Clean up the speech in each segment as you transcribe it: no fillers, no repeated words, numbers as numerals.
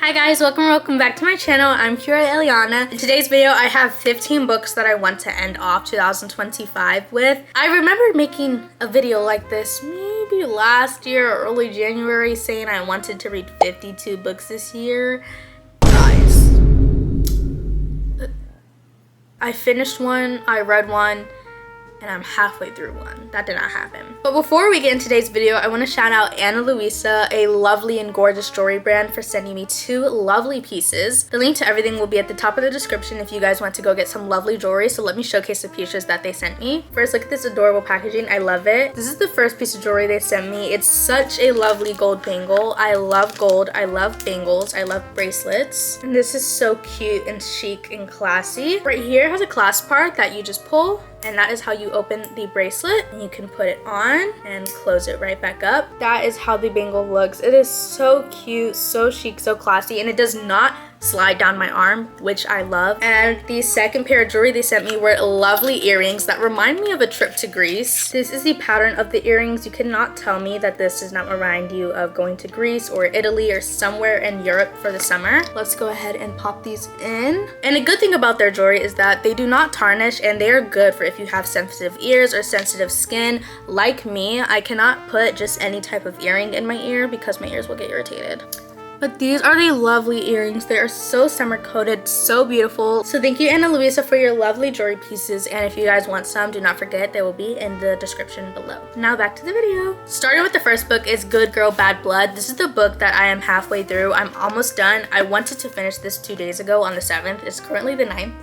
Hi guys, welcome back to my channel. I'm Keyoríe Eliaña. In today's video, I have 15 books that I want to end off 2025 with. I remember making a video like this maybe last year or early January saying I wanted to read 52 books this year. Guys, I finished one, I read one, and I'm halfway through one. That did not happen. But before we get into today's video, I want to shout out Louisa, a lovely and gorgeous jewelry brand, for sending me 2 lovely pieces. The link to everything will be at the top of the description if you guys want to go get some lovely jewelry. So let me showcase the pieces that they sent me. First, look at this adorable packaging. I love it. This is the first piece of jewelry they sent me. It's such a lovely gold bangle. I love gold. I love bangles. I love bracelets. And this is so cute and chic and classy. Right here has a clasp part that you just pull, and that is how you open the bracelet, and you can put it on and close it right back up. That is how the bangle looks. It is so cute, so chic, so classy, and it does not slide down my arm, which I love. And the second pair of jewelry they sent me were lovely earrings that remind me of a trip to Greece. This is the pattern of the earrings. You cannot tell me that this does not remind you of going to Greece or Italy or somewhere in Europe for the summer. Let's go ahead and pop these in. And a good thing about their jewelry is that they do not tarnish, and they are good for if you have sensitive ears or sensitive skin. Like me, I cannot put just any type of earring in my ear because my ears will get irritated. But these are the lovely earrings. They are so summer coated, so beautiful. So thank you, Louisa, for your lovely jewelry pieces. And if you guys want some, do not forget they will be in the description below. Now back to the video. Starting with the first book is Good Girl Bad Blood. This is the book that I am halfway through. I'm almost done. I wanted to finish this 2 days ago on the 7th. It's currently the 9th.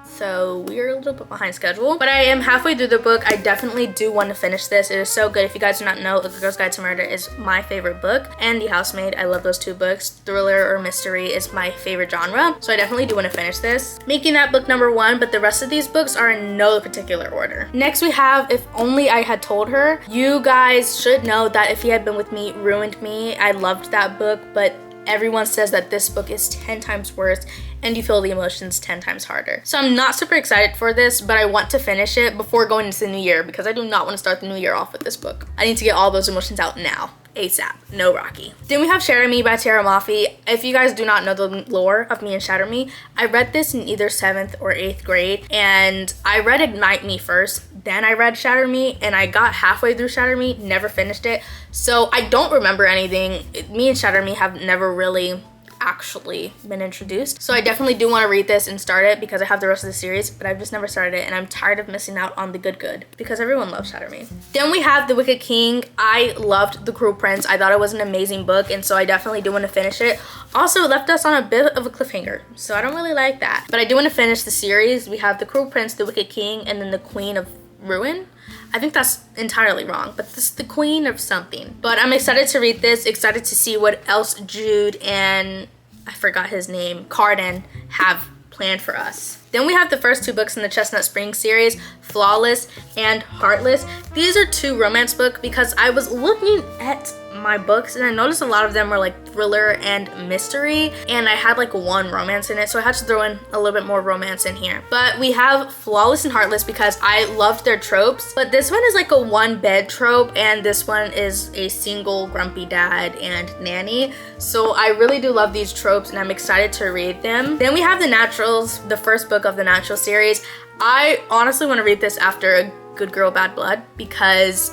So we are a little bit behind schedule, but I am halfway through the book. I definitely do want to finish this. It is so good. If you guys do not know, The Girl's Guide to Murder is my favorite book, and The Housemaid. I love those 2 books. Thriller or mystery is my favorite genre, so I definitely do want to finish this, making that book number 1, but the rest of these books are in no particular order. Next we have If Only I Had Told Her. You guys should know that If He Had Been With Me ruined me. I loved that book, but everyone says that this book is 10 times worse, and you feel the emotions 10 times harder. So I'm not super excited for this, but I want to finish it before going into the new year because I do not want to start the new year off with this book. I need to get all those emotions out now. ASAP. No Rocky. Then we have Shatter Me by Tara Mafi. If you guys do not know the lore of me and Shatter Me, I read this in either 7th or 8th grade, and I read Ignite Me first, then I read Shatter Me, and I got halfway through Shatter Me, never finished it. So I don't remember anything. Me and Shatter Me have never really actually been introduced. So I definitely do want to read this and start it because I have the rest of the series, but I've just never started it, and I'm tired of missing out on the good because everyone loves Shatter Me. Then we have The Wicked King. I loved The Cruel Prince. I thought it was an amazing book, and so I definitely do want to finish it. Also, it left us on a bit of a cliffhanger, so I don't really like that. But I do want to finish the series. We have The Cruel Prince, The Wicked King, and then The Queen of Ruin. I think that's entirely wrong, but this is the queen of something. But I'm excited to read this, excited to see what else Jude and, I forgot his name, Carden have planned for us. Then we have the first 2 books in the Chestnut Springs series, Flawless and Heartless. These are 2 romance books because I was looking at my books and I noticed a lot of them were like thriller and mystery, and I had like 1 romance in it, so I had to throw in a little bit more romance in here. But we have Flawless and Heartless because I loved their tropes, but this one is like a 1-bed trope, and this one is a single grumpy dad and nanny. So I really do love these tropes, and I'm excited to read them. Then we have The Naturals, the first book of the Natural series. I honestly want to read this after Good Girl Bad Blood because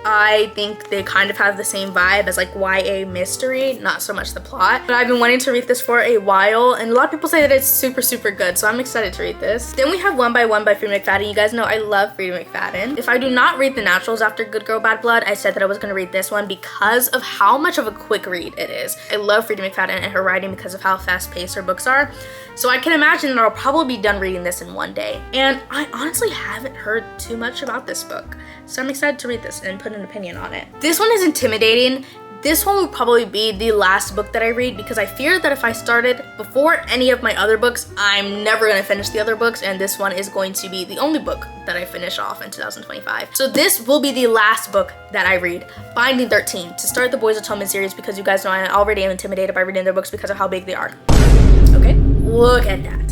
I think they kind of have the same vibe as like YA mystery, not so much the plot. But I've been wanting to read this for a while, and a lot of people say that it's super good, so I'm excited to read this. Then we have One by One by Freida McFadden. You guys know I love Freida McFadden. If I do not read The Naturals after Good Girl Bad Blood, I said that I was going to read this one because of how much of a quick read it is. I love Freida McFadden and her writing because of how fast-paced her books are. So I can imagine that I'll probably be done reading this in 1 day. And I honestly haven't heard too much about this book, so I'm excited to read this and put an opinion on it. This one is intimidating. This one will probably be the last book that I read because I fear that if I started before any of my other books, I'm never going to finish the other books, and this one is going to be the only book that I finish off in 2025. So this will be the last book that I read, Binding 13, to start the Boys Atonement series, because you guys know I already am intimidated by reading their books because of how big they are. Okay, look at that.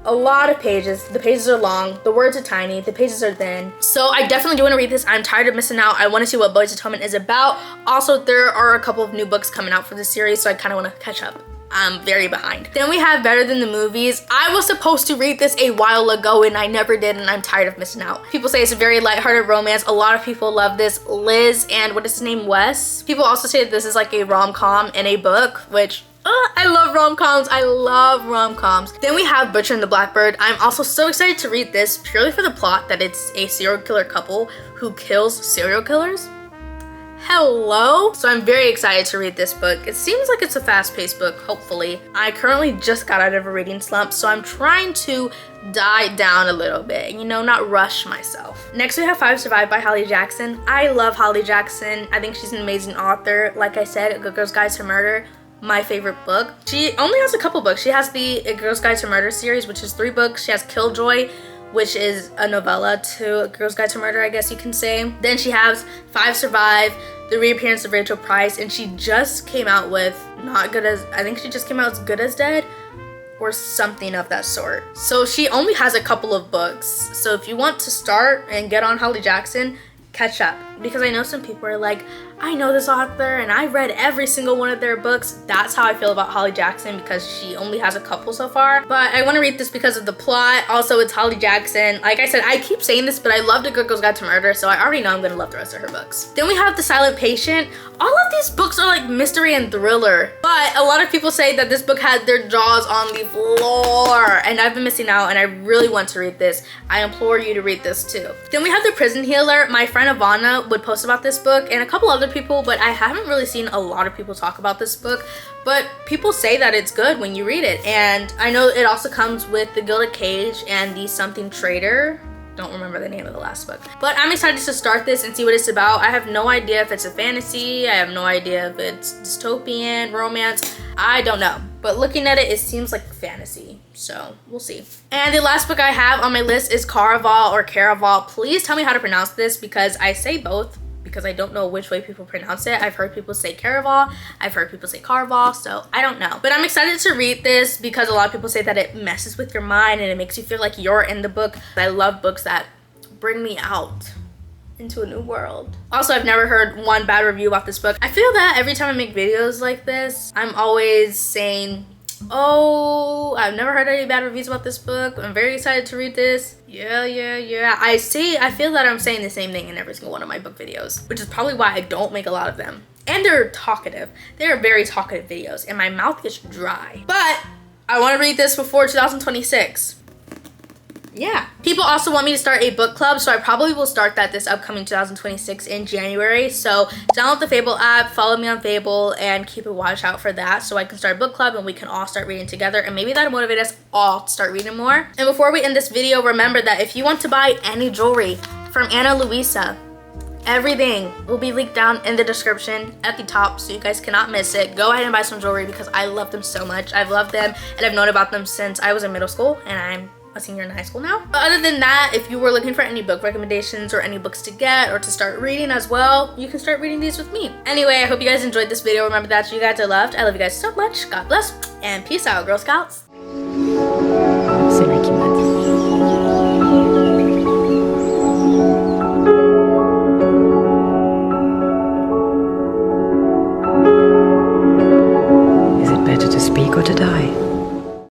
A lot of pages. The pages are long, the words are tiny, the pages are thin. So I definitely do want to read this. I'm tired of missing out. I want to see what Boys Atonement is about. Also, there are a couple of new books coming out for this series, so I kind of want to catch up I'm very behind. Then we have Better Than the Movies. I was supposed to read this a while ago and I never did, and I'm tired of missing out. People say it's a very lighthearted romance. A lot of people love this. Liz and what is his name, Wes? People also say that this is like a rom-com in a book, which I love rom-coms. I love rom-coms. Then we have Butcher and the Blackbird. I'm also so excited to read this purely for the plot that it's a serial killer couple who kills serial killers. Hello? So I'm very excited to read this book. It seems like it's a fast-paced book, hopefully. I currently just got out of a reading slump, so I'm trying to die down a little bit, you know, not rush myself. Next we have 5 Survive by Holly Jackson. I love Holly Jackson. I think she's an amazing author. Like I said, A Good Girl's Guide to Murder, my favorite book. She only has a couple books. She has the A Girl's Guide to Murder series, which is 3 books. She has Killjoy, which is a novella to A Girl's Guide to Murder, I guess you can say. Then she has 5 Survive, the reappearance of Rachel Price, and she just came out with I think she just came out as Good as Dead or something of that sort. So she only has a couple of books. So if you want to start and get on Holly Jackson, catch up. Because I know some people are like, I know this author and I read every single one of their books. That's how I feel about Holly Jackson because she only has a couple so far. But I want to read this because of the plot. Also, it's Holly Jackson. Like I said, I keep saying this, but I loved A Good Girl's Guide to Murder, so I already know I'm going to love the rest of her books. Then we have The Silent Patient. All of these books are like mystery and thriller, but a lot of people say that this book had their jaws on the floor, and I've been missing out, and I really want to read this. I implore you to read this too. Then we have The Prison Healer. My friend Ivana would post about this book and a couple other people, but I haven't really seen a lot of people talk about this book, but people say that it's good when you read it. And I know it also comes with The Gilded Cage and The Something Traitor. Don't remember the name of the last book, but I'm excited to start this and see what it's about. I have no idea if it's a fantasy. I have no idea if it's dystopian, romance. I don't know, but looking at it, it seems like fantasy, so we'll see. And the last book I have on my list is Caraval or Caraval. Please tell me how to pronounce this because I say both because I don't know which way people pronounce it. I've heard people say Caraval, I've heard people say Caraval, so I don't know. But I'm excited to read this because a lot of people say that it messes with your mind and it makes you feel like you're in the book. I love books that bring me out into a new world. Also, I've never heard one bad review about this book. I feel that every time I make videos like this, I'm always saying, oh, I've never heard any bad reviews about this book. I'm very excited to read this. Yeah. I feel that I'm saying the same thing in every single one of my book videos, which is probably why I don't make a lot of them. And they're talkative. They're very talkative videos and my mouth gets dry. But I want to read this before 2026. Yeah. People also want me to start a book club, so I probably will start that this upcoming 2026 in January. So download the Fable app, follow me on Fable, and keep a watch out for that so I can start a book club and we can all start reading together, and maybe that'll motivate us all to start reading more. And before we end this video, remember that if you want to buy any jewelry from Louisa, everything will be linked down in the description at the top so you guys cannot miss it. Go ahead and buy some jewelry because I love them so much. I've loved them and I've known about them since I was in middle school, and I'm a senior in high school now. But other than that, if you were looking for any book recommendations or any books to get or to start reading as well, you can start reading these with me. Anyway, I hope you guys enjoyed this video. Remember that you guys are loved. I love you guys so much. God bless and peace out, Girl Scouts.